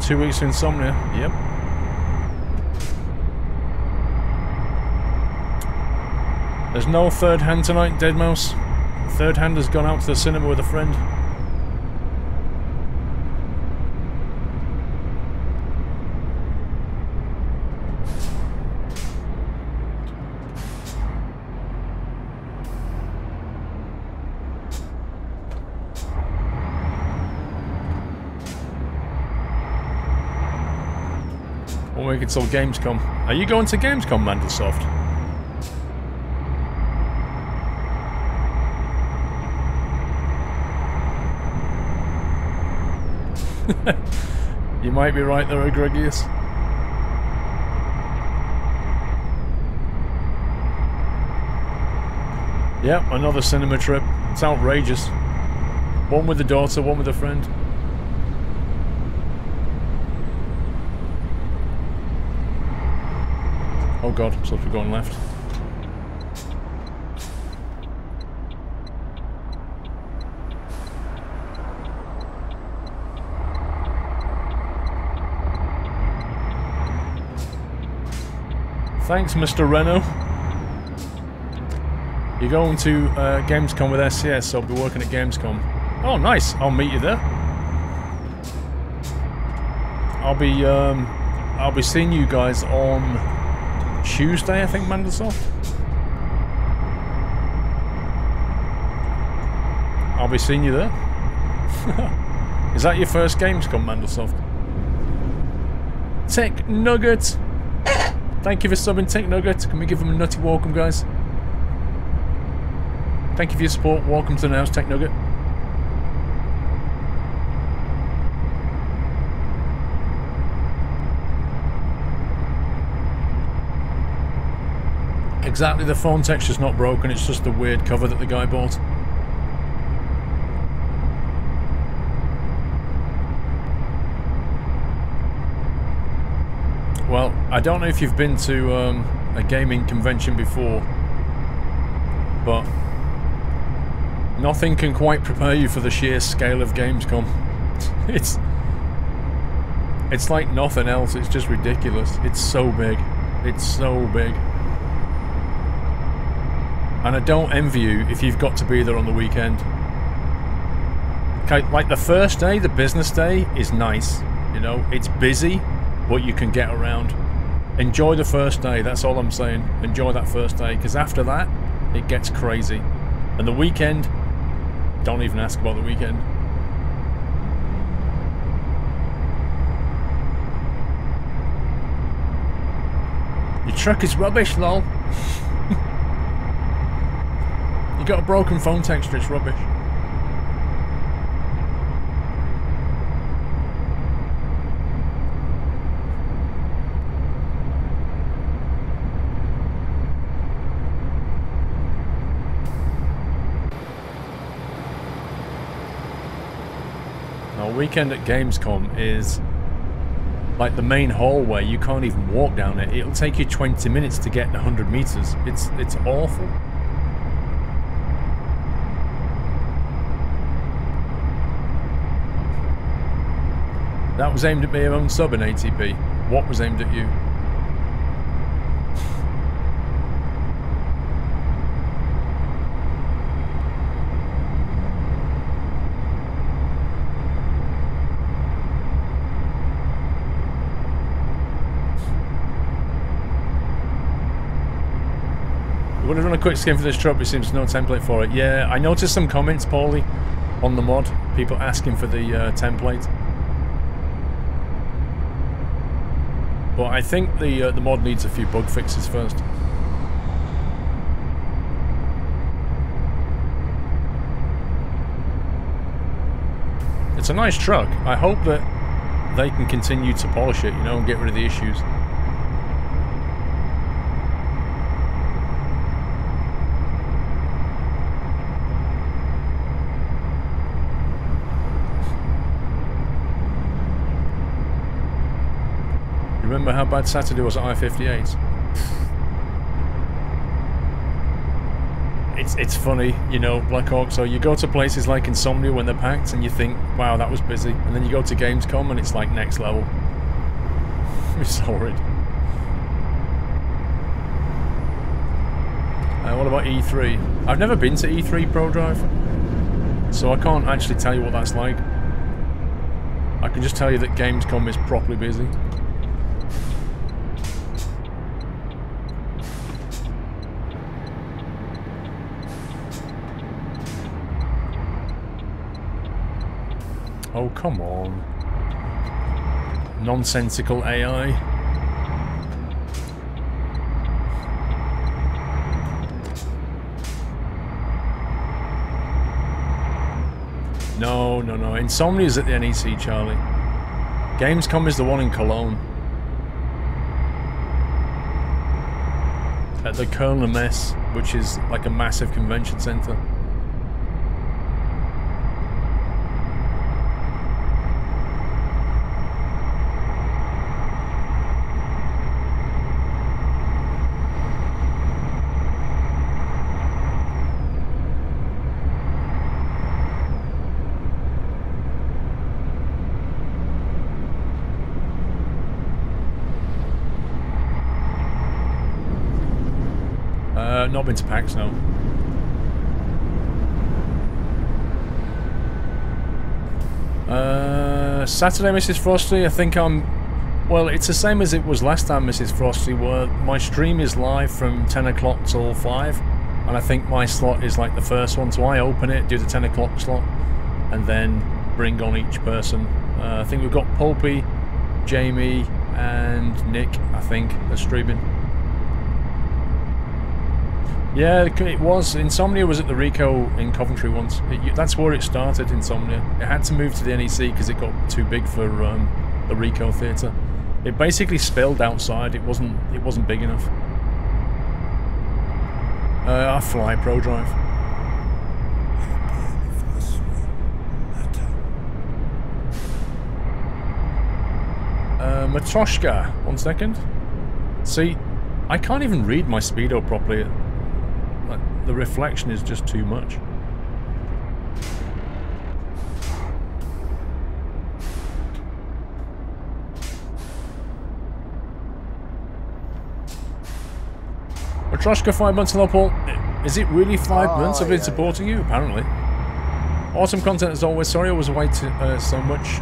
2 weeks of insomnia. Yep. There's no third hand tonight, Dead Mouse. Third hand has gone out to the cinema with a friend. We'll make it till Gamescom. Are you going to Gamescom, Mandlesoft? You might be right there, Egregious. Yep, another cinema trip. It's outrageous. One with the daughter, one with a friend. Oh god, I'm supposed to be going left. Thanks, Mr. Renault. You're going to Gamescom with SCS, so I'll be working at Gamescom. Oh, nice. I'll meet you there. I'll be seeing you guys on Tuesday, I think, Mandlesoft. I'll be seeing you there. Is that your first Gamescom, Mandlesoft? Tech Nugget. Thank you for subbing, Tech Nugget. Can we give him a nutty welcome, guys? Thank you for your support. Welcome to the house, Tech Nugget. Exactly, the phone texture's not broken, it's just the weird cover that the guy bought. Well, I don't know if you've been to a gaming convention before, but nothing can quite prepare you for the sheer scale of Gamescom. It's like nothing else, it's just ridiculous. It's so big. It's so big. And I don't envy you if you've got to be there on the weekend. Okay, like the first day, the business day, is nice. You know, it's busy, but you can get around. Enjoy the first day, that's all I'm saying. Enjoy that first day, because after that, it gets crazy. And the weekend, don't even ask about the weekend. Your truck is rubbish, lol. You got a broken phone texture, it's rubbish. Now, weekend at Gamescom is like the main hallway. You can't even walk down it. It'll take you 20 minutes to get 100 meters. It's awful. That was aimed at me on sub in ATP. What was aimed at you? We would have done a quick skin for this truck, but it seems there's no template for it. Yeah, I noticed some comments, Paulie, on the mod. People asking for the template. But I think the mod needs a few bug fixes first. It's a nice truck. I hope that they can continue to polish it, you know, and get rid of the issues. Remember how bad Saturday was at I-58? it's funny, you know, Black Hawk. So you go to places like Insomnia when they're packed, and you think, wow, that was busy, and then you go to Gamescom and it's like next level. It's horrid. What about E3? I've never been to E3 Pro Drive, so I can't actually tell you what that's like. I can just tell you that Gamescom is properly busy. Oh, come on. Nonsensical AI. No, no, no. Insomnia is at the NEC, Charlie. Gamescom is the one in Cologne. At the Kölner Messe, which is like a massive convention center. Not been to PAX, no. Saturday, Mrs. Frosty, I think I'm... Well, it's the same as it was last time, Mrs. Frosty, where my stream is live from 10 o'clock till 5, and I think my slot is like the first one, so I open it, do the 10 o'clock slot, and then bring on each person. I think we've got Pulpy, Jamie, and Nick, I think, are streaming. Yeah, it was. Insomnia was at the Rico in Coventry once. That's where it started, Insomnia. It had to move to the NEC because it got too big for the Rico Theatre. It basically spilled outside. It wasn't big enough. I fly Pro Drive. Matroshka. 1 second. See, I can't even read my speedo properly. The reflection is just too much. Matroshka, 5 months in Liverpool. Is it really 5 months I've been supporting you? Apparently. Awesome content as always. Sorry I was away so much.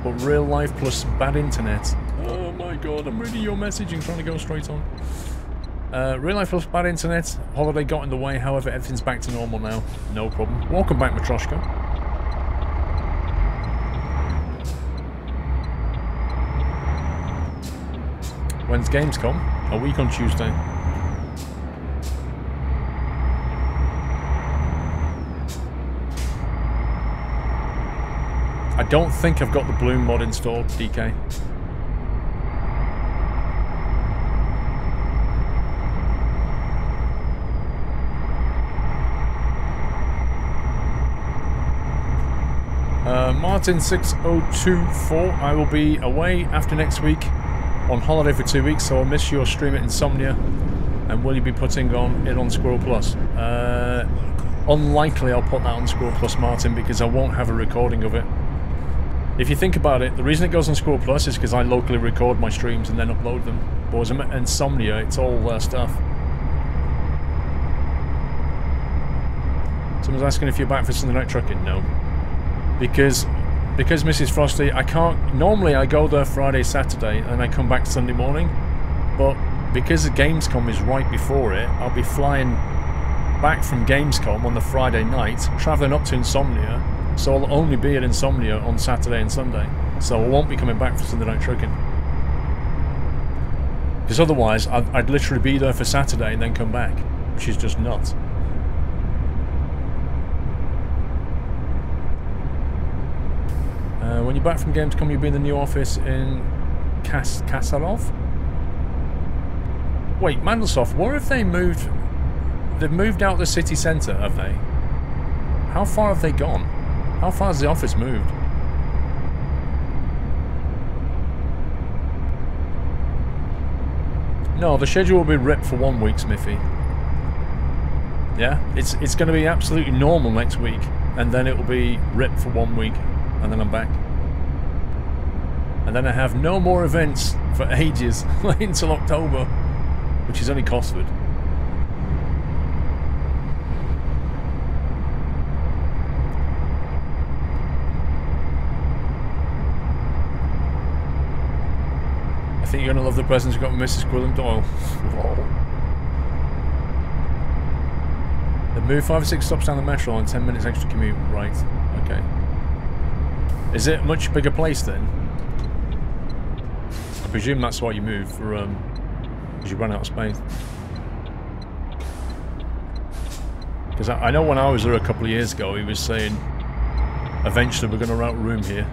But real life plus bad internet. Oh my god, I'm reading your message and trying to go straight on. Real life plus bad internet, holiday got in the way, however everything's back to normal now. No problem. Welcome back, Matroshka. When's Gamescom? A week on Tuesday. I don't think I've got the Bloom mod installed, DK. Martin6024, I will be away after next week on holiday for 2 weeks, so I'll miss your stream at Insomnia. And will you be putting it on SquirrelPlus? Unlikely I'll put that on SquirrelPlus, Martin, because I won't have a recording of it. If you think about it, the reason it goes on SquirrelPlus is because I locally record my streams and then upload them. But as Insomnia, it's all stuff. Someone's asking if you're back for Sunday night trucking. No. Because Mrs. Frosty, I can't... Normally I go there Friday, Saturday, and I come back Sunday morning. But because the Gamescom is right before it, I'll be flying back from Gamescom on the Friday night, travelling up to Insomnia, so I'll only be at Insomnia on Saturday and Sunday. So I won't be coming back for Sunday night trucking. Because otherwise, I'd literally be there for Saturday and then come back, which is just nuts. When you're back from Gamescom, you'll be in the new office in Kasarov? Wait, Mandelsoft, where have they moved? They've moved out the city centre, have they? How far have they gone? How far has the office moved? No, the schedule will be ripped for 1 week, Smithy. Yeah, it's going to be absolutely normal next week, and then it will be RIP for 1 week, and then I'm back. And then I have no more events for ages, until October, which is only Cosford. I think you're going to love the presents you got from Mrs. Quillen Doyle. They move 5 or 6 stops down the metro and 10 minutes extra commute. Right, okay. Is it a much bigger place then? I presume that's why you moved, for because you ran out of space. Because I know when I was there a couple of years ago, he was saying eventually we're going to rent a room here.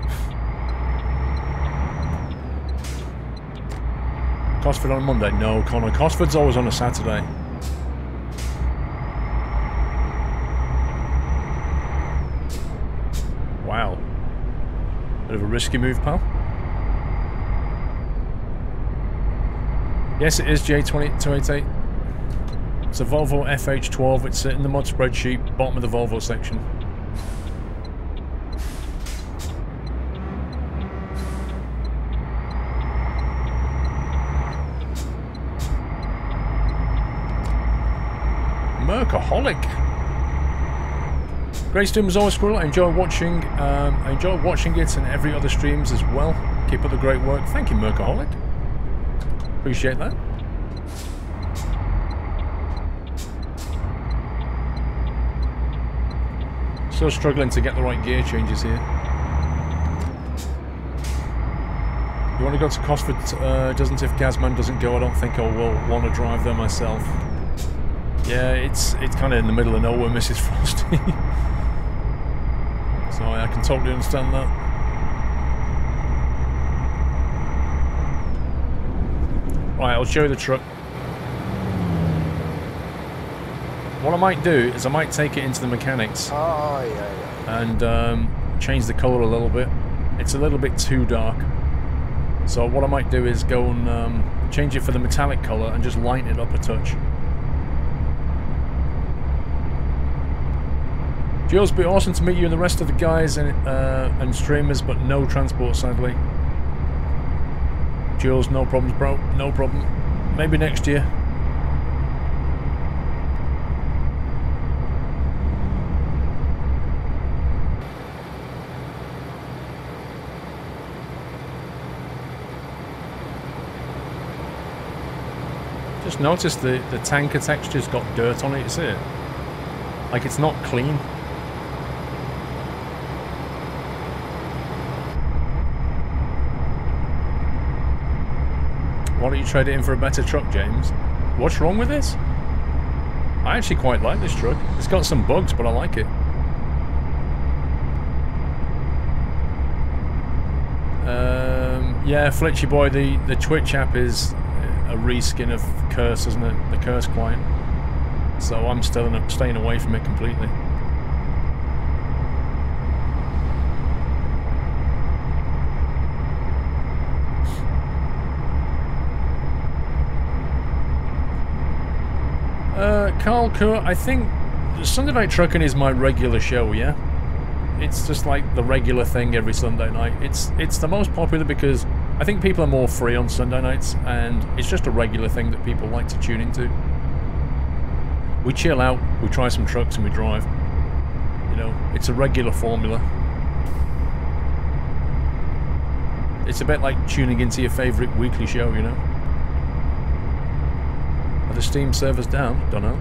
Cosford on a Monday? No, Connor. Cosford's always on a Saturday. Wow. Bit of a risky move, pal. Yes, it is J288. It's a Volvo FH12. It's in the mod spreadsheet, bottom of the Volvo section. Mercaholic. Great stream as always, Squirrel. I enjoy watching. It and every other streams as well. Keep up the great work. Thank you, Mercaholic. Appreciate that. Still struggling to get the right gear changes here. You want to go to Cosford? Doesn't if Gazman doesn't go. I don't think I will want to drive there myself. Yeah, it's kind of in the middle of nowhere, Mrs. Frosty. So I can totally understand that. Right, I'll show you the truck. What I might do is I might take it into the mechanics. Oh, yeah. And change the colour a little bit. It's a little bit too dark. So what I might do is go and change it for the metallic colour and just lighten it up a touch. Jules, it'd be awesome to meet you and the rest of the guys and streamers, but no transport, sadly. Jules, no problems, bro. No problem. Maybe next year. Just noticed the tanker texture's got dirt on it, you see it? Like it's not clean. Why don't you trade it in for a better truck, James? What's wrong with this? I actually quite like this truck. It's got some bugs, but I like it. Yeah, Flitchy boy, the Twitch app is a reskin of Curse, isn't it? The Curse client. So I'm still staying away from it completely. Carl Court, I think Sunday Night Trucking is my regular show, yeah? It's just like the regular thing every Sunday night. It's the most popular because I think people are more free on Sunday nights, and it's just a regular thing that people like to tune into. We chill out, we try some trucks and we drive. You know, it's a regular formula. It's a bit like tuning into your favourite weekly show, you know? Are the Steam servers down? Don't know.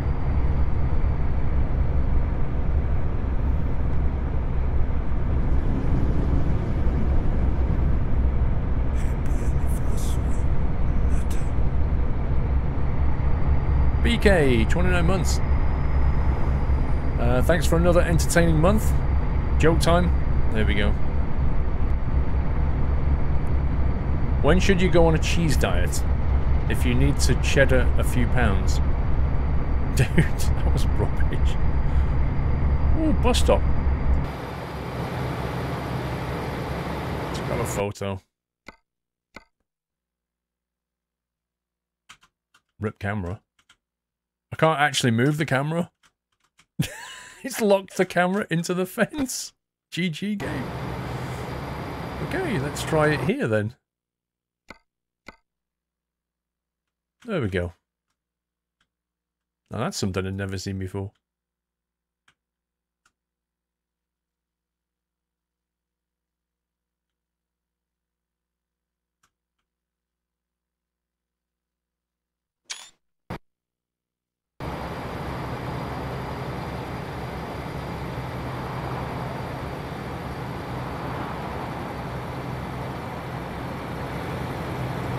BK, 29 months. Thanks for another entertaining month. Joke time. There we go. When should you go on a cheese diet? If you need to cheddar a few pounds. Dude, that was rubbish. Ooh, bus stop. Let's grab a photo. Rip camera. I can't actually move the camera. It's locked the camera into the fence. GG game. Okay, let's try it here then. There we go. Now that's something I've never seen before.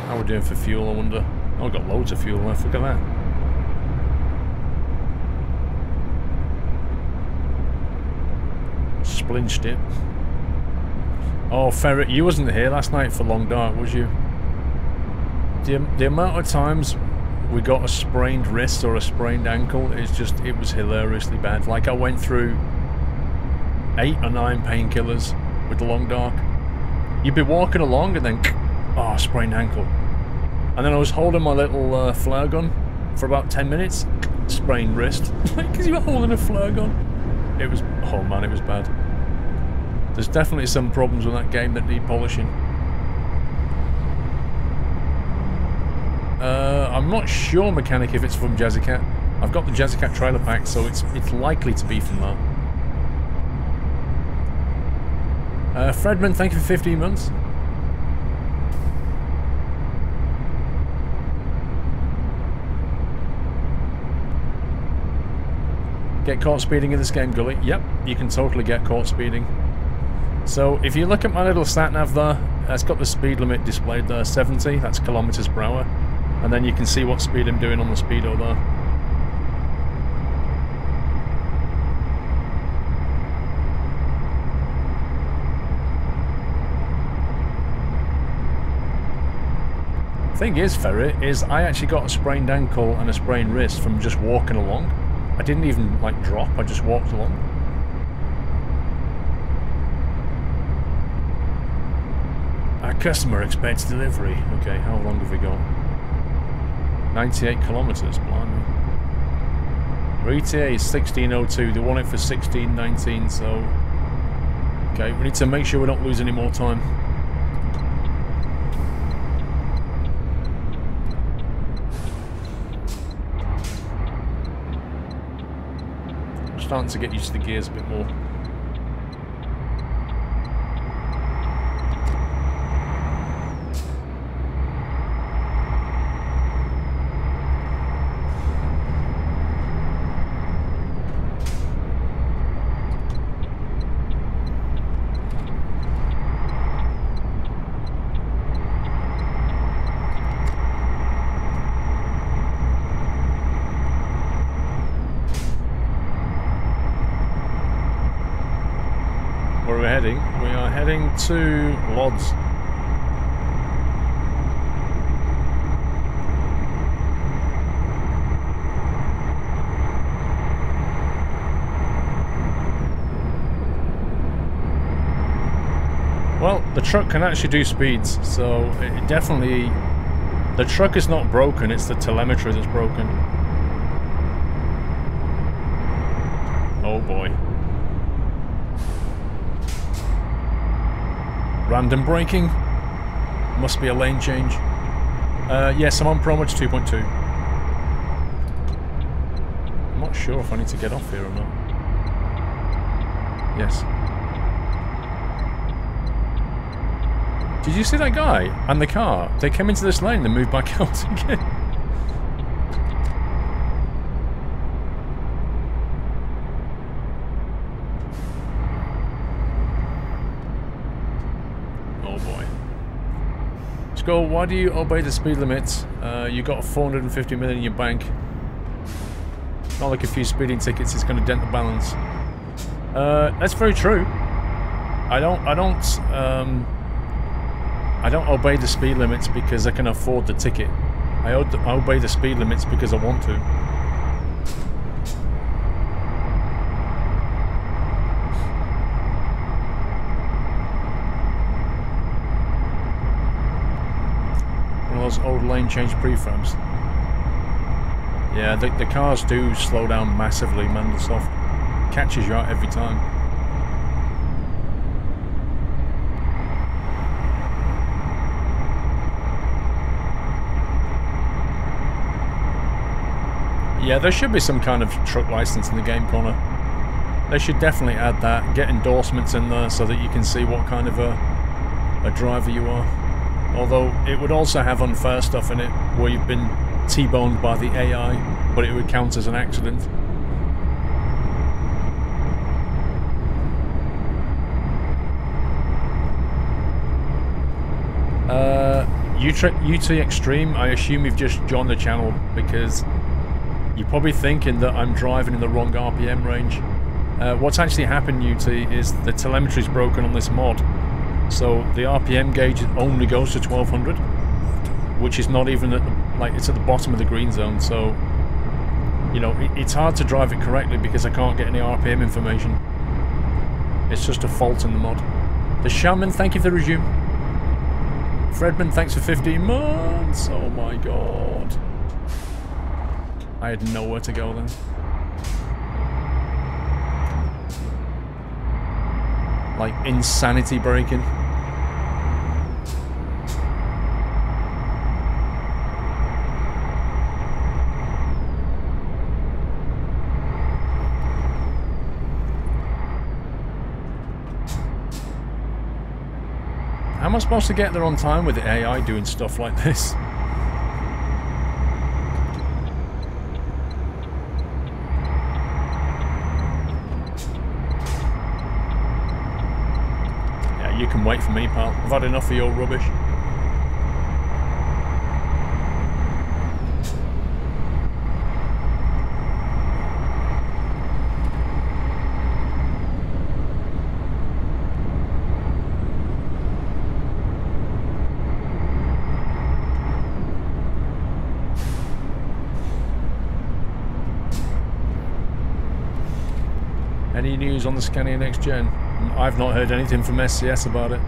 How we're doing for fuel, I wonder. Oh, I've got loads of fuel left, look at that. Splinched it. Oh, Ferret, you wasn't here last night for Long Dark, was you? The amount of times we got a sprained wrist or a sprained ankle is just, it was hilariously bad. Like I went through 8 or 9 painkillers with the Long Dark. You'd be walking along and then, oh, sprained ankle. And then I was holding my little flare gun for about 10 minutes, sprained wrist. Because you were holding a flare gun. It was, oh man, it was bad. There's definitely some problems with that game that need polishing. I'm not sure, Mechanic, if it's from Jazzycat. I've got the Jazzycat trailer pack, so it's likely to be from that. Fredman, thank you for 15 months. Get caught speeding in this game, Gully? Yep, you can totally get caught speeding. So, if you look at my little sat-nav there, it's got the speed limit displayed there, 70, that's kilometers per hour. And then you can see what speed I'm doing on the speedo there. Thing is, Ferret, is I actually got a sprained ankle and a sprained wrist from just walking along. I didn't even, like, drop, I just walked along. Our customer expects delivery. Okay, how long have we got? 98 kilometers, blimey. Our ETA is 1602, they want it for 1619, so... Okay, we need to make sure we don't lose any more time. I'm starting to get used to the gears a bit more. To Lodz. Well, the truck can actually do speeds, so it definitely... The truck is not broken, it's the telemetry that's broken. Oh boy. Random braking. Must be a lane change. Yes, I'm on Pro Much 2.2. I'm not sure if I need to get off here or not. Yes. Did you see that guy and the car? They came into this lane and moved back out again. Why do you obey the speed limit? You got 450 million in your bank. Not like a few speeding tickets is going to dent the balance. That's very true. I don't obey the speed limits because I can afford the ticket. I obey the speed limits because I want to. Old lane change prefabs. Yeah, the cars do slow down massively, man, the soft catches you out every time. Yeah, there should be some kind of truck license in the game, Connor. They should definitely add that. Get endorsements in there so that you can see what kind of a driver you are. Although it would also have unfair stuff in it, where you've been T-boned by the AI, but it would count as an accident. UT Extreme, I assume you've just joined the channel because you're probably thinking that I'm driving in the wrong RPM range. What's actually happened, UT, is the telemetry's broken on this mod. So the RPM gauge only goes to 1200, which is not even at the, like, it's at the bottom of the green zone. So, you know, it's hard to drive it correctly because I can't get any RPM information. It's just a fault in the mod. The Shaman, thank you for the resume. Fredman, thanks for 15 months. Oh my god. I had nowhere to go then. Like insanity braking. How am I supposed to get there on time with the AI doing stuff like this? Yeah, you can wait for me, pal. I've had enough of your rubbish. Any news on the Scania Next Gen? I've not heard anything from SCS about it.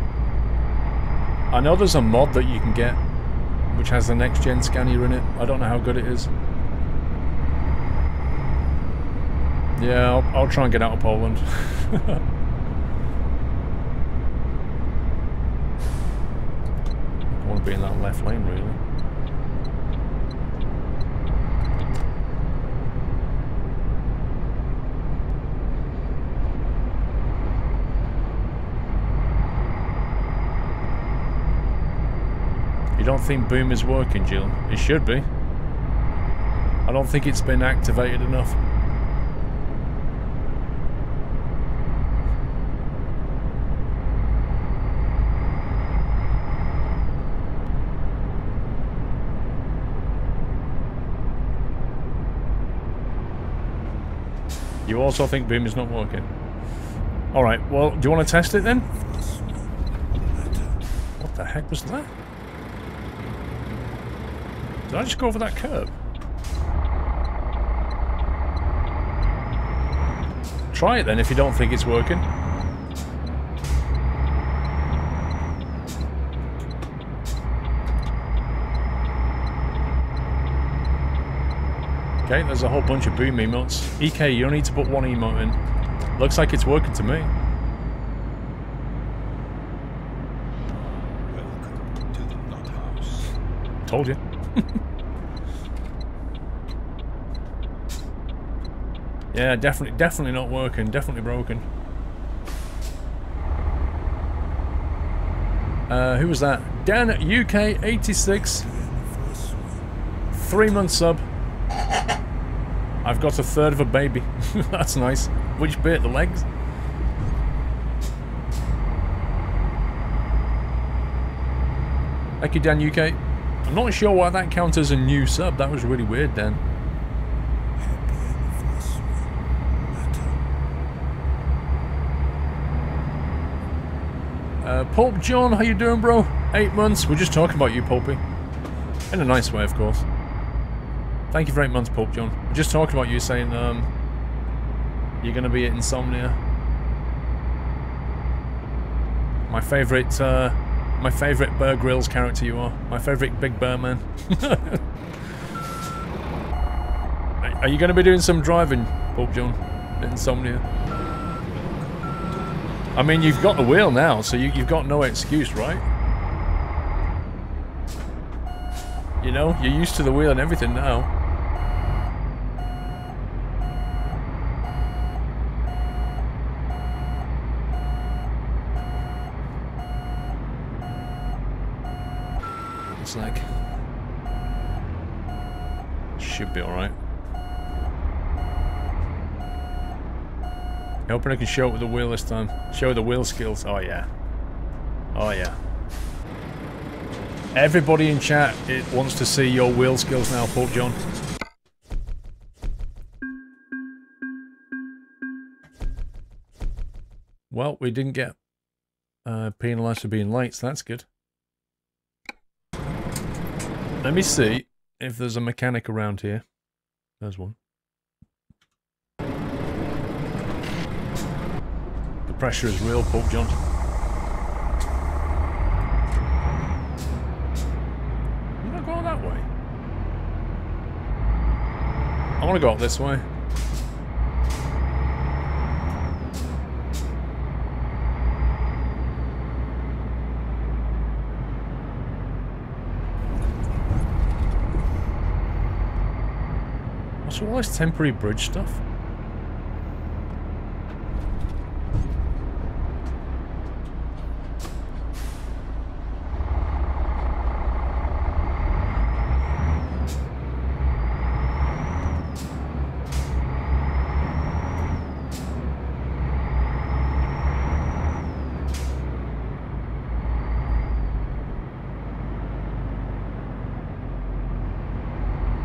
I know there's a mod that you can get which has the Next Gen Scania in it. I don't know how good it is. Yeah, I'll try and get out of Poland. I want to be in that left lane, really. You don't think Boom is working, Jill? It should be. I don't think it's been activated enough. You also think Boom is not working? Alright, well, do you want to test it then? What the heck was that? Did I just go over that curb? Try it then if you don't think it's working. Okay, there's a whole bunch of Boom emotes. EK, you only need to put one emote in. Looks like it's working to me. Welcome to the Nut House. Told you. Yeah, definitely not working. Definitely broken. Who was that? Dan at UK 86. 3-month sub. I've got a third of a baby. That's nice. Which bit? The legs? Thank you, Dan UK. I'm not sure why that counts as a new sub. That was really weird, Dan. Pulp John, how you doing, bro? 8 months. We're just talking about you, Pulpy. In a nice way, of course. Thank you for 8 months, Pulp John. We're just talking about you saying, you're going to be at Insomnia. My favourite Bear Grylls character you are. My favourite Big Bear Man. Are you going to be doing some driving, Pulp John, at Insomnia? I mean, you've got the wheel now, so you've got no excuse, right? You know, you're used to the wheel and everything now. It's like... should be alright. Hoping I can show it with the wheel this time. Show the wheel skills. Oh yeah. Oh yeah. Everybody in chat wants to see your wheel skills now, Paul John. Well, we didn't get penalised for being late, so that's good. Let me see if there's a mechanic around here. There's one. The pressure is real, Paul John. You're not going that way. I want to go up this way. What's all this temporary bridge stuff?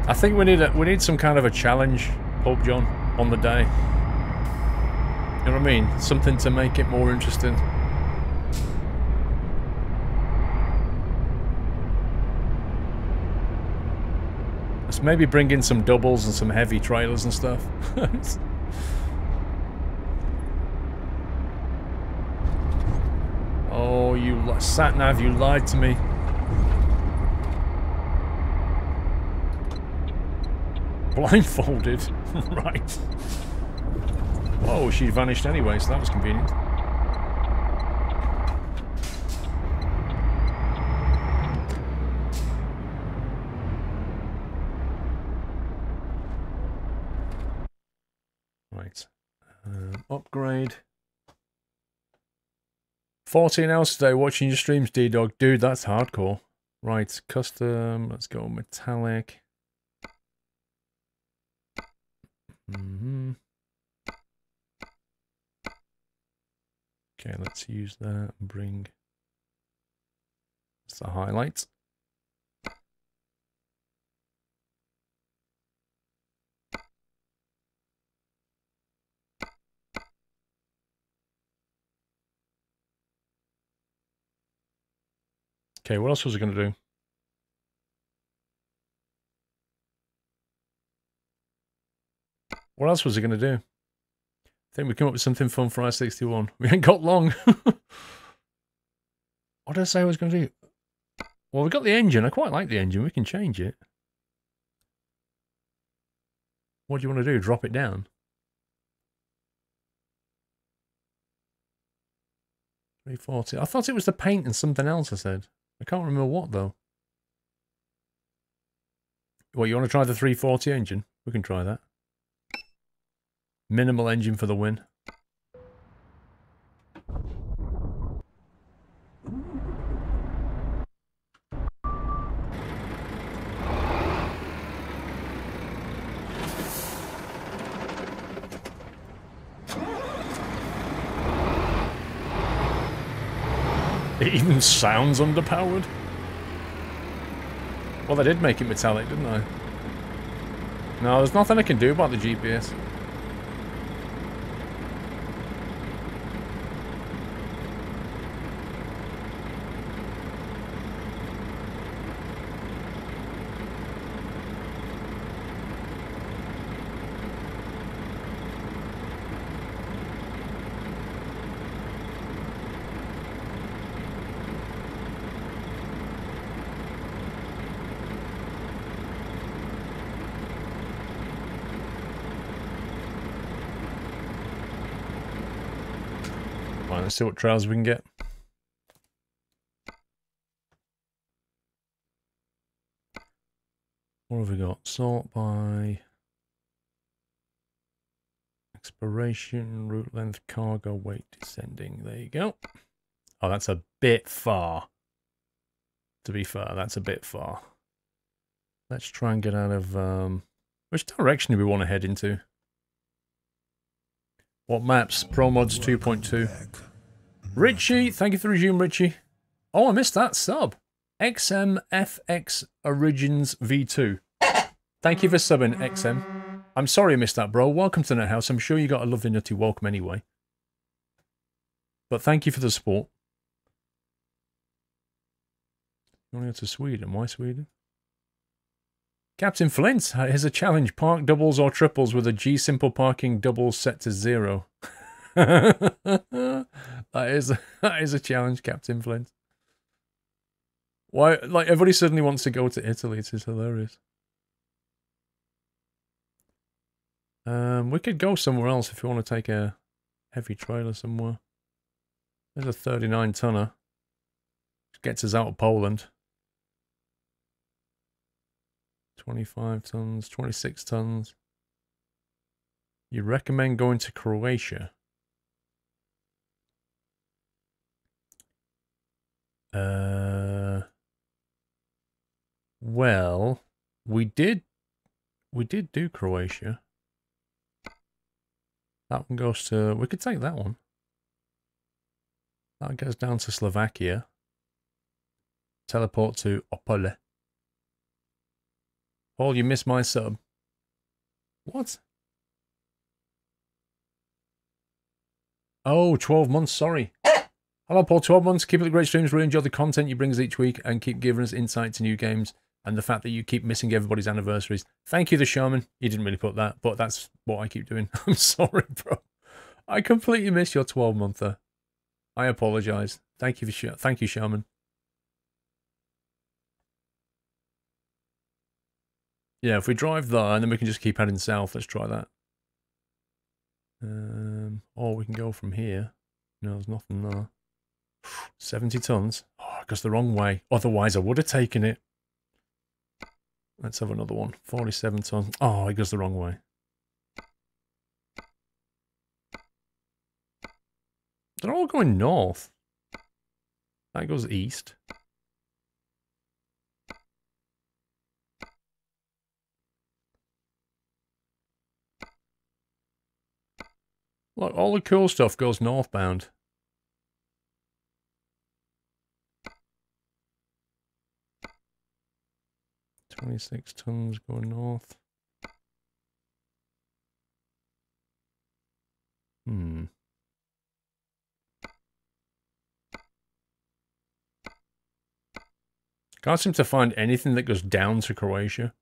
I think we need some kind of a challenge, Pope John, on the day. You know what I mean? Something to make it more interesting. Let's maybe bring in some doubles and some heavy trailers and stuff. Oh, you sat-nav, you lied to me. Blindfolded? Right. Oh, she vanished anyway, so that was convenient. Right. Upgrade. 14 hours today watching your streams, D-Dog. Dude, that's hardcore. Right, custom. Let's go metallic. Okay, let's use that and bring the highlights. Okay, what else was I going to do? What else was I going to do? I think we came up with something fun for I-61. We ain't got long. What did I say I was going to do? Well, we got the engine. I quite like the engine. We can change it. What do you want to do? Drop it down? 340. I thought it was the paint and something else I said. I can't remember what, though. What, you want to try the 340 engine? We can try that. Minimal engine for the win. It even sounds underpowered. Well, they did make it metallic, didn't they? No, there's nothing I can do about the GPS. fine. Let's see what trails we can get. What have we got? Sort by expiration, route length, cargo weight descending. There you go. Oh, that's a bit far. To be fair, that's a bit far. Let's try and get out of... which direction do we want to head into? What maps? Pro Mods 2.2. Richie, thank you for the resume, Richie. Oh, I missed that sub. XMFX Origins V2. Thank you for subbing, XM. I'm sorry I missed that, bro. Welcome to Net House. I'm sure you got a lovely nutty welcome anyway. But thank you for the support. You want to go to Sweden? Why Sweden? Captain Flint, here's a challenge. Park doubles or triples with a G simple parking doubles set to 0. that is a challenge, Captain Flint. Why? Like, everybody suddenly wants to go to Italy. It's just hilarious. We could go somewhere else if you want to take a heavy trailer somewhere. There's a 39 tonner. Gets us out of Poland. 25 tons, 26 tons. You recommend going to Croatia? Well, we did do Croatia. That one goes to, we could take that one. That goes down to Slovakia. Teleport to Opole. Paul, you missed my sub. What? Oh, 12 months, sorry. Hello, Paul, 12 months. Keep up the great streams. Really enjoy the content you bring us each week and keep giving us insight to new games and the fact that you keep missing everybody's anniversaries. Thank you, the Shaman. You didn't really put that, but that's what I keep doing. I'm sorry, bro. I completely missed your 12-monther. I apologize. Thank you, thank you, Shaman. Yeah, if we drive there, and then we can just keep heading south. Let's try that. Or we can go from here. No, there's nothing there. 70 tons. Oh, it goes the wrong way. Otherwise, I would have taken it. Let's have another one. 47 tons. Oh, it goes the wrong way. They're all going north. That goes east. Look, all the cool stuff goes northbound. $26 tons going north. Can't seem to find anything that goes down to Croatia.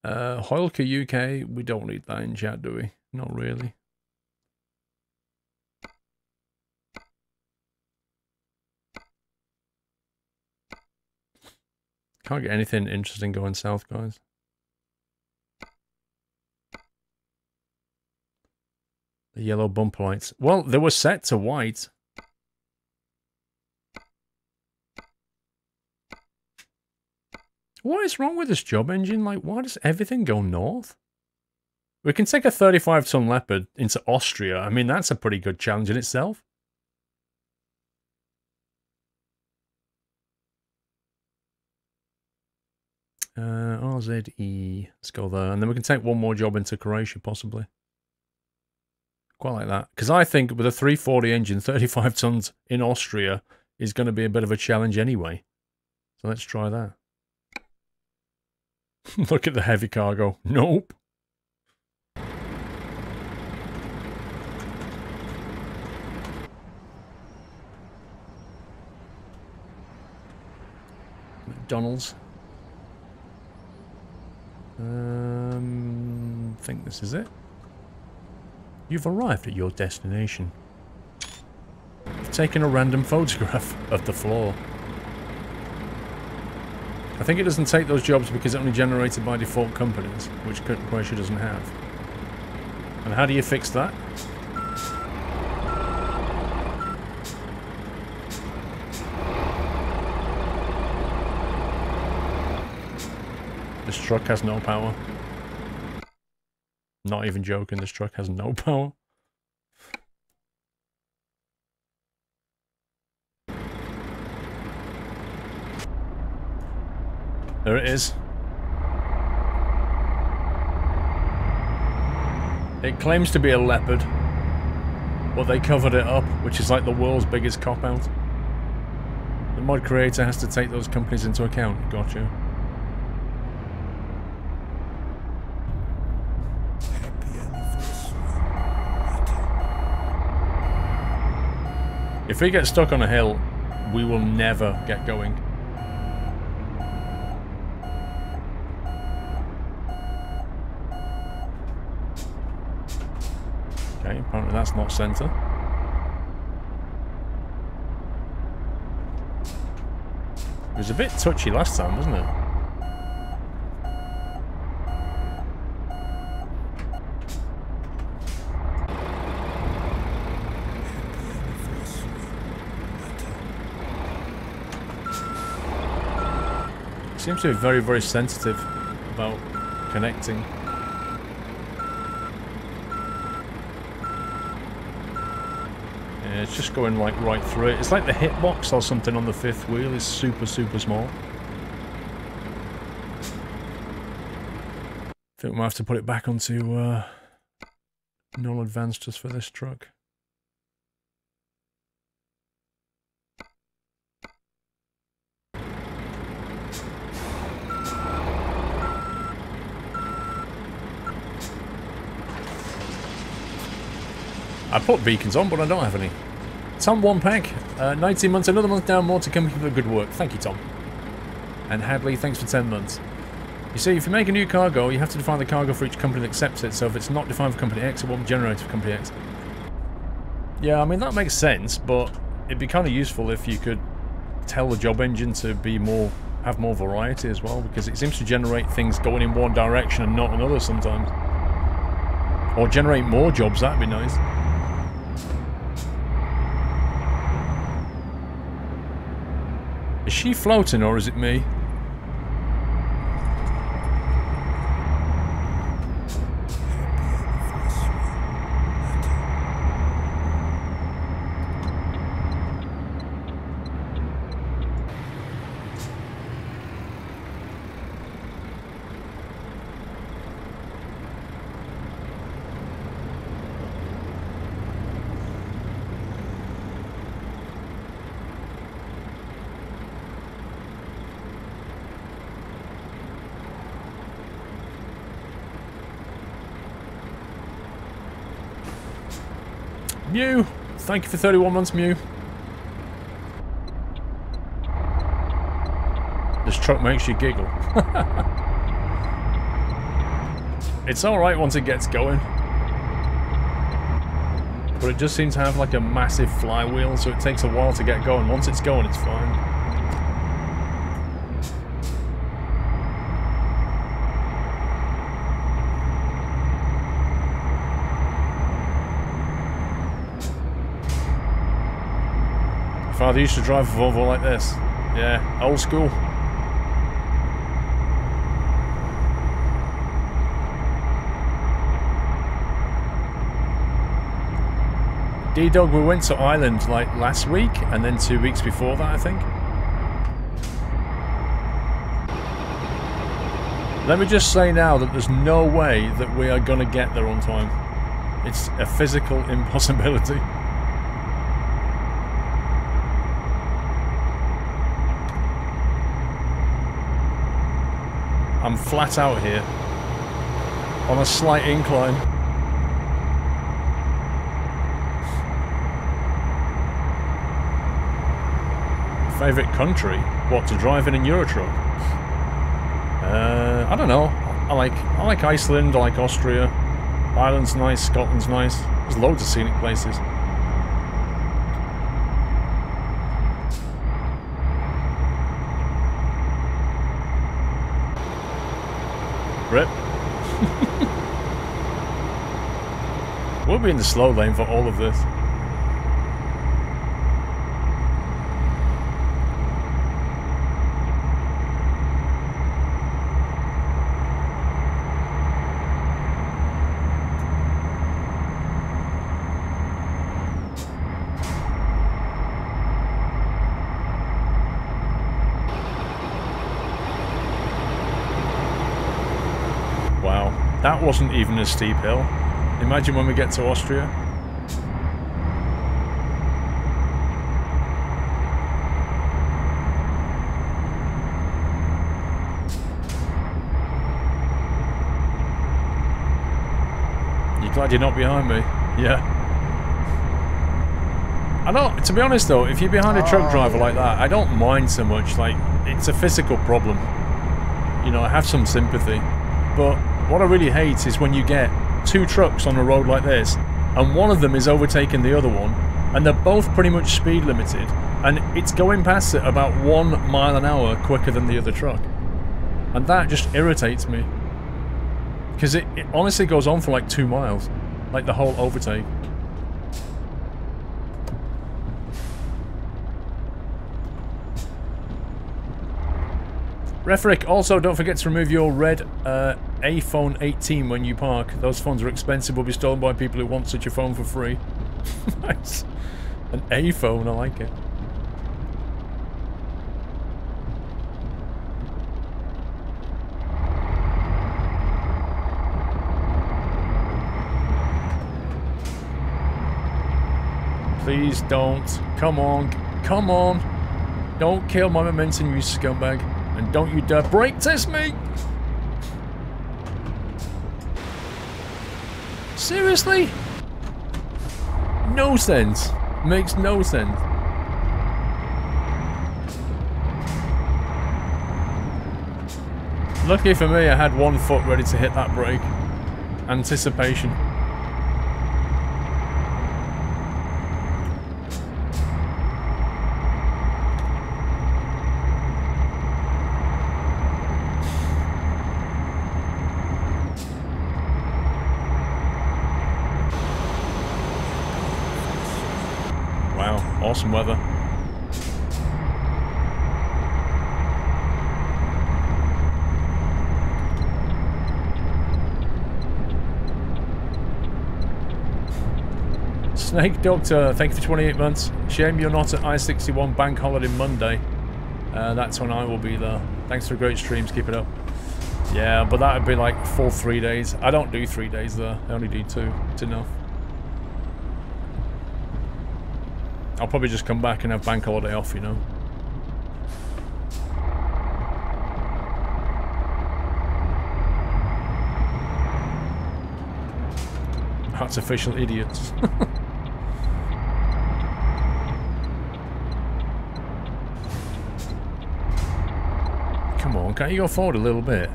Hoylke UK, we don't need that in chat, do we? Not really. Can't get anything interesting going south, guys. The yellow bumper lights. Well, they were set to white. What is wrong with this job engine? Like, why does everything go north? We can take a 35-ton Leopard into Austria. I mean, that's a pretty good challenge in itself. RZE. Let's go there. And then we can take one more job into Croatia, possibly. Quite like that. Because I think with a 340 engine, 35 tons in Austria is going to be a bit of a challenge anyway. So let's try that. Look at the heavy cargo. Nope. McDonald's. I think this is it. You've arrived at your destination. You've taken a random photograph of the floor. I think it doesn't take those jobs because it's only generated by default companies, which Croatia doesn't have. And how do you fix that? This truck has no power. Not even joking, this truck has no power. There it is. It claims to be a Leopard, but they covered it up, which is like the world's biggest cop-out. The mod creator has to take those companies into account. Gotcha. If we get stuck on a hill, we will never get going. Okay, apparently that's not center. It was a bit touchy last time, wasn't it? Seems to be very, very sensitive about connecting. Yeah, it's just going like right through it. It's like the hitbox or something on the fifth wheel is super, super small. I think we might have to put it back onto non-advanced just for this truck. I put beacons on, but I don't have any. Tom, one pack. 19 months, another month down, more to come. Keep up the good work. Thank you, Tom. And Hadley, thanks for 10 months. You see, if you make a new cargo, you have to define the cargo for each company that accepts it. So if it's not defined for company X, it won't be generated for company X. Yeah, I mean, that makes sense, but it'd be kind of useful if you could tell the job engine to be more, have more variety as well, because it seems to generate things going in one direction and not another sometimes. Or generate more jobs, that'd be nice. Is she floating or is it me? Mew! Thank you for 31 months, Mew. This truck makes you giggle. It's alright once it gets going. But it just seems to have like a massive flywheel, so it takes a while to get going. Once it's going, it's fine. Father used to drive a Volvo like this. Yeah, old school. D-Dog, we went to Ireland like last week, and then 2 weeks before that, I think. Let me just say now that there's no way that we are going to get there on time. It's a physical impossibility. I'm flat out here on a slight incline. Favorite country? What, to drive in a Eurotruck? I don't know. I like Iceland. I like Austria. Ireland's nice. Scotland's nice. There's loads of scenic places. Rip. We'll be in the slow lane for all of this. Wow, that wasn't even a steep hill. Imagine when we get to Austria. You glad you're not behind me? Yeah. I don't, to be honest though, if you're behind a truck driver like that, I don't mind so much. Like, it's a physical problem. You know, I have some sympathy. But what I really hate is when you get two trucks on a road like this, and one of them is overtaking the other one, and they're both pretty much speed limited, and it's going past it about 1 mile an hour quicker than the other truck. And that just irritates me. Because it honestly goes on for like 2 miles. Like the whole overtake. Refric, also don't forget to remove your red iPhone 18 when you park. Those phones are expensive, will be stolen by people who want such a phone for free. Nice. An iPhone, I like it. Please don't. Come on. Come on. Don't kill my momentum, you scumbag. And don't you dare brake test me! Seriously? No sense. Makes no sense. Lucky for me, I had one foot ready to hit that brake. Anticipation. Awesome weather. Snake Doctor, thank you for 28 months. Shame you're not at I-61 Bank Holiday Monday. That's when I will be there. Thanks for great streams, keep it up. Yeah, but that would be like full 3 days. I don't do 3 days there, I only do 2. It's enough. I'll probably just come back and have bank holiday off, you know. Artificial idiots. Come on, can't you go forward a little bit?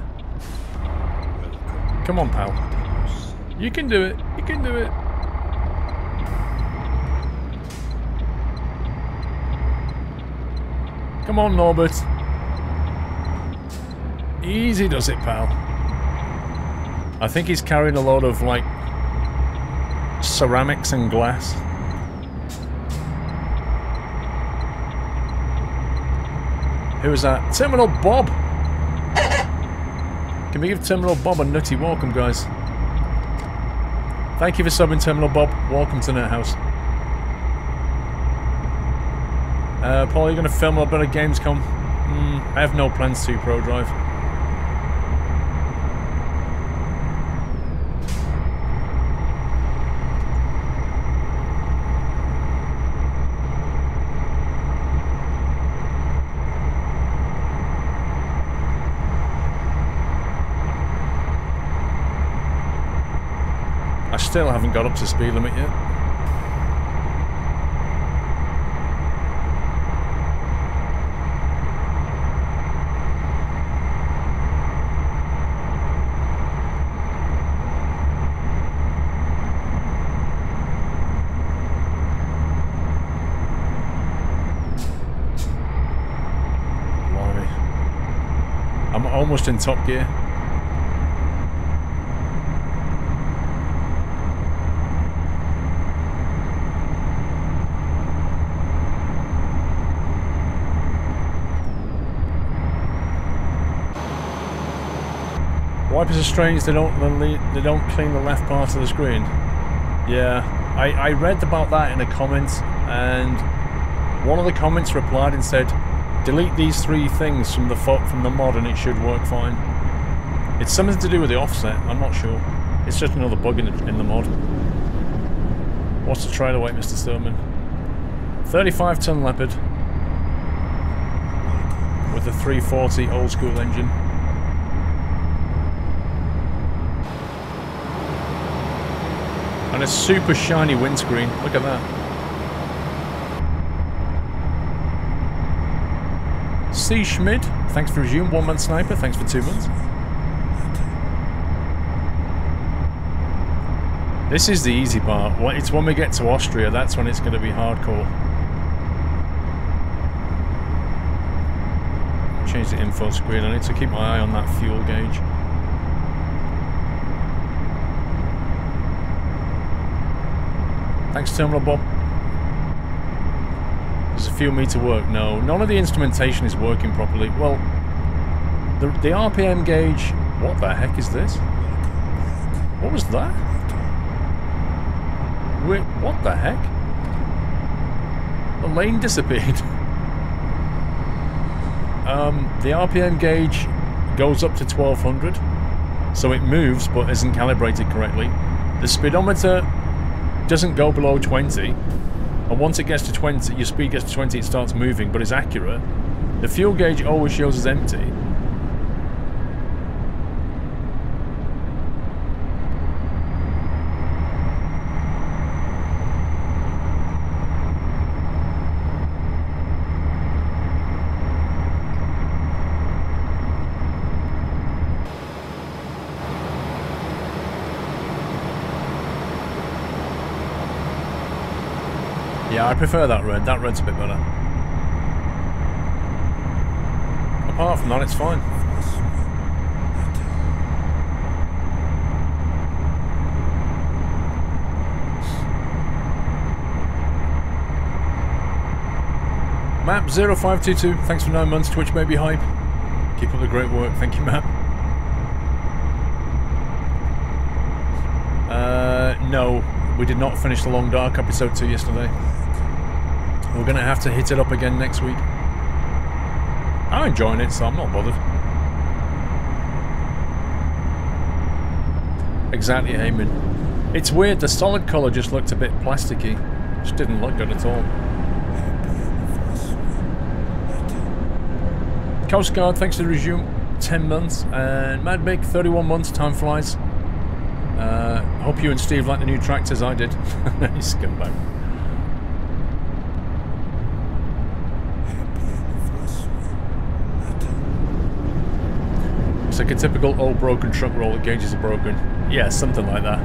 Come on, pal. You can do it. You can do it. Come on, Norbert. Easy does it, pal. I think he's carrying a load of, like, ceramics and glass. Who was that? Terminal Bob! Can we give Terminal Bob a nutty welcome, guys? Thank you for subbing, Terminal Bob. Welcome to NetHouse. Paul, are you going to film a bit of Gamescom? I have no plans to, Pro Drive. I still haven't got up to speed limit yet. Almost in top gear. Wipers are strange. They don't clean the left part of the screen. Yeah, I read about that in a comment, and one of the comments replied and said, "Delete these 3 things from the mod, and it should work fine." It's something to do with the offset. I'm not sure. It's just another bug in the mod. What's the trailer weight, Mr. Sturman? 35-ton Leopard with a 340 old school engine. And a super shiny windscreen. Look at that. C. Schmid, thanks for resume. 1 month sniper, thanks for 2 months. This is the easy part. It's when we get to Austria, that's when it's going to be hardcore. Change the info screen. I need to keep my eye on that fuel gauge. Thanks, Terminal Bob. There's a few meter work. No, none of the instrumentation is working properly. Well, the RPM gauge... What the heck is this? What was that? Wait, what the heck? The lane disappeared. The RPM gauge goes up to 1200, so it moves but isn't calibrated correctly. The speedometer doesn't go below 20, and once it gets to 20, your speed gets to 20, it starts moving, but it's accurate. The fuel gauge always shows as empty. Yeah, I prefer that red. That red's a bit better. Apart from that, it's fine. Map0522, thanks for 9 months. Twitch Baby Hype. Keep up the great work. Thank you, Map. No, we did not finish the Long Dark episode 2 yesterday. We're going to have to hit it up again next week. I'm enjoying it, so I'm not bothered. Exactly, Heyman. It's weird, the solid colour just looked a bit plasticky. Just didn't look good at all. Coast Guard, thanks for the resume. 10 months. And Mad Mick, 31 months. Time flies. Hope you and Steve like the new tractors. I did. He's scumbag. It's like a typical old broken truck roll that gauges are broken. Yeah, something like that.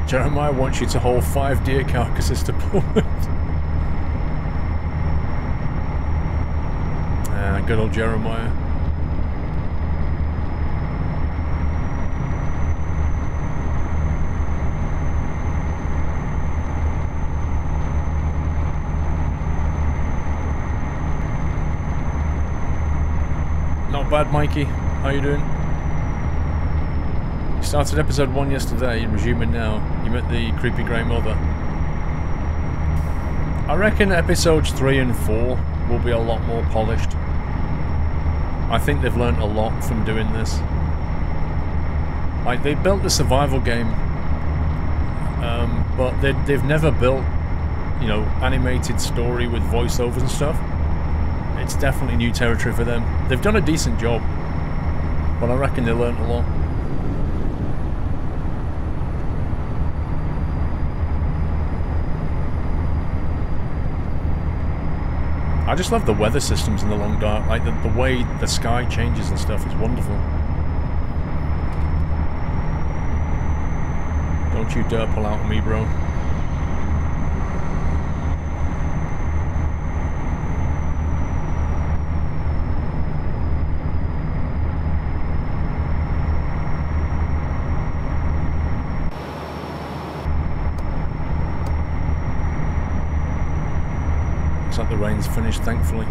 Jeremiah wants you to hold 5 deer carcasses to pull it. Good old Jeremiah. Not bad, Mikey. How you doing? You started episode 1 yesterday, you're resuming now. You met the creepy grey mother. I reckon episodes 3 and 4 will be a lot more polished. I think they've learnt a lot from doing this. Like, they built the survival game, but they've never built, you know, animated story with voiceovers and stuff. It's definitely new territory for them. They've done a decent job, but I reckon they learnt a lot. I just love the weather systems in the Long Dark, like the way the sky changes and stuff is wonderful. Don't you dare pull out on me, bro. like the rain's finished, thankfully.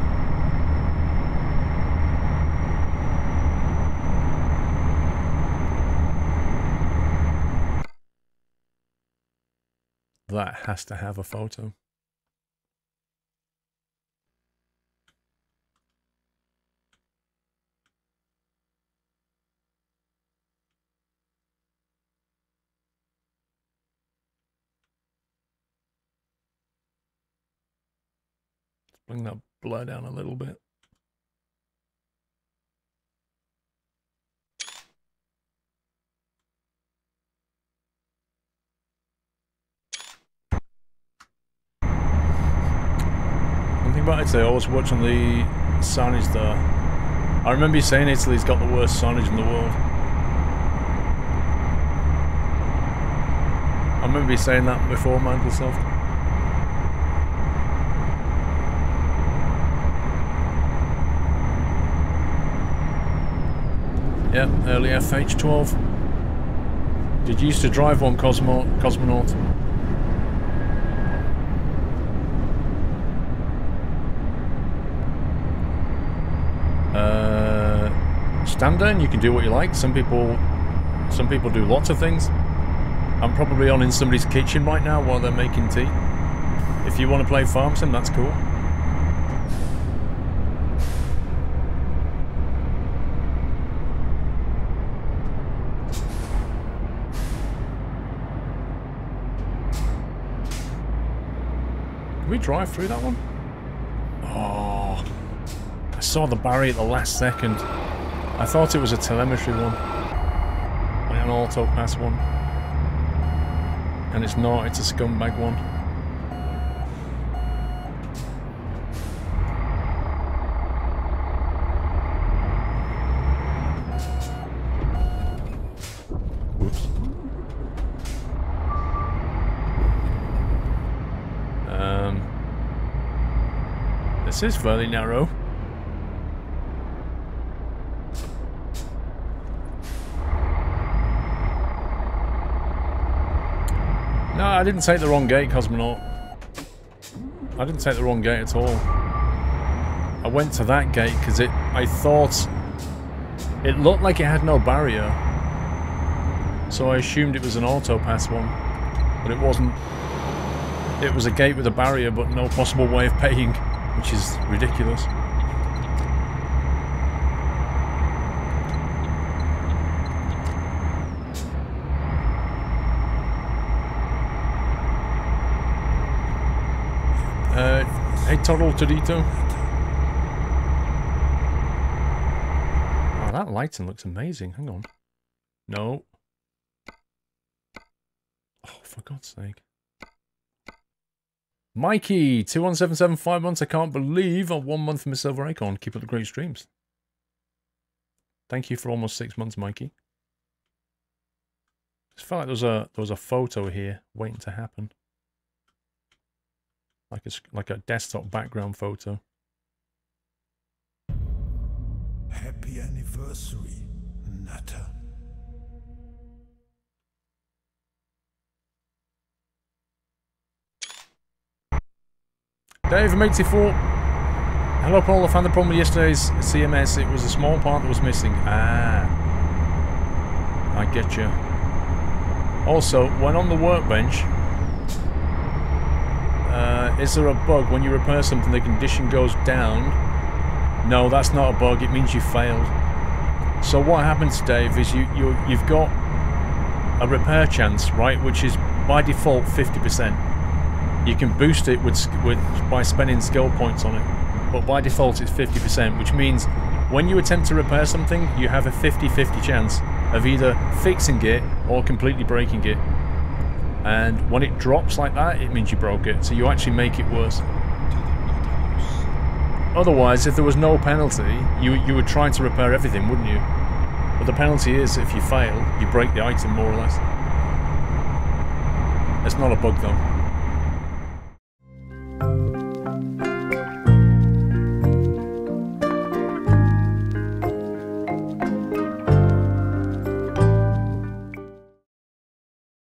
That has to have a photo. Bring that blur down a little bit. One thing about Italy, I always watch on the signage there. I remember you saying Italy's got the worst signage in the world. I remember you saying that before, Microsoft. Yep, early FH12. Did you used to drive one, Cosmonaut? Standard, you can do what you like. Some people do lots of things. I'm probably on in somebody's kitchen right now while they're making tea. If you want to play farm sim, that's cool. Can we drive through that one? Oh, I saw the barrier at the last second. I thought it was a telemetry one, like an auto pass one, and it's not. It's a scumbag one. Whoops. This is fairly narrow. No, I didn't take the wrong gate, Cosmonaut. I didn't take the wrong gate at all. I went to that gate because I thought it looked like it had no barrier. So I assumed it was an auto pass one, but it wasn't. It was a gate with a barrier but no possible way of paying, which is ridiculous. Hey, Total Todito. Oh, that lighting looks amazing. Hang on. No. Oh, for God's sake. Mikey, 2177, 5 months. I can't believe I'm 1 month from a silver icon. Keep up the great streams. Thank you for almost 6 months, Mikey. Just felt like there was a photo here waiting to happen. Like a desktop background photo. Happy anniversary, Nutter. Dave from 84. Hello, Paul. I found the problem with yesterday's CMS. It was a small part that was missing. Ah. I get you. Also, when on the workbench, is there a bug when you repair something the condition goes down? No, that's not a bug. It means you failed. So what happens, Dave, is you've got a repair chance, right, which is by default 50%. You can boost it by spending skill points on it, but by default it's 50%, which means when you attempt to repair something, you have a 50-50 chance of either fixing it or completely breaking it. And when it drops like that, it means you broke it, so you actually make it worse. Otherwise, if there was no penalty, you would try to repair everything, wouldn't you? But the penalty is, if you fail, you break the item more or less. It's not a bug though.